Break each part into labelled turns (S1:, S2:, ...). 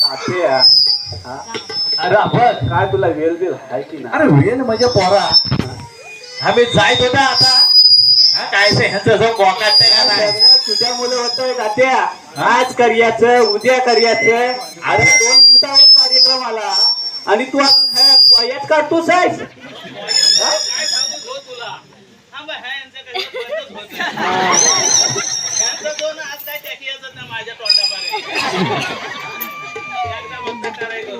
S1: तात्या, हा? अरे आपण काय तुला वेळ बिल आहे की ना?
S2: अरे वेळ म्हणजे पोरा आम्ही जायत होता आता हा काय ते ह्यांचं जो बोकाट का नाही
S1: लग्न तुझ्या मुलं होतंय तात्या. आज करियाचं उद्या करियाचं. अरे 2 दिवसावर कार्यक्रम आला आणि तू अजून याच काढतोस आहेस? हा?
S3: काय सांगू हो तुला थांब ह्या यांचं काही बंदच होत नाही. यांचं दोन आज काय टॅकी येतात ना माझ्या तोंडाबाहेर एकदा बंद करायचं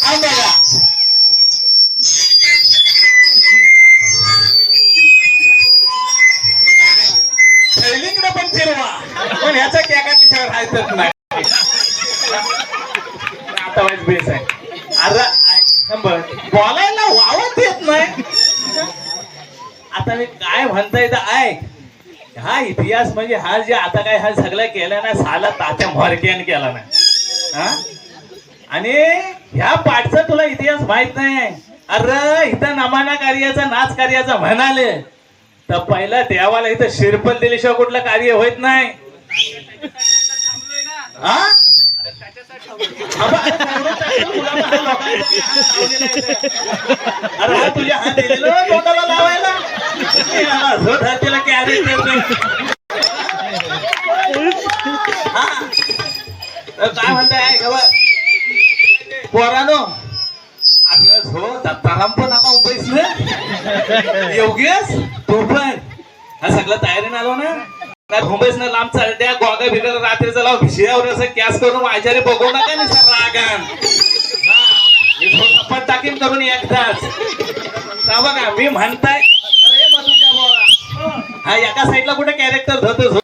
S2: हा बघा थैलीकडे पण फिरवा पण ह्याचा कॅका तिच्यावर राहायचंच नाही आता वाईट बेस आहे अरे थांब बोलायला वावत येत नाही आता मी काय म्हणताय तर ऐक हा इतिहास म्हणजे हा जे आता काय हा सगळं केलं ना साला तात्या म्होरक्याने केला ना हा आणि ह्या पाठचा तुला इतिहास माहित नाही अरे इथं नमाना कार्याचा नाच कार्याचा म्हणाले तर पहिला देवाला इथं शिरपत दिल्याशिवाय कुठलं कार्य होत नाही
S3: थांबलोय ना
S2: हा अरे हा तुझ्या हात दिलेलं तोंडाला लावायला झोट हातीला कॅरेट काय म्हणताय खबर पोरानो अगं हो ताराम पण आम्हा उभेच ना योगेश तू पण हा सगळं तयारीने आलो ना काय मुंबईस ना लांब चालत्या गोगा भिगर रात्रीचा लाव भिशियावर असं कॅस करून माझ्याने बघू नका ना सर रागान सपाट टाकीन करून एकदाच बघा मी म्हणताय अरे मधुच्या बोरा हा एका साईडला कुठे कॅरेक्टर धरतो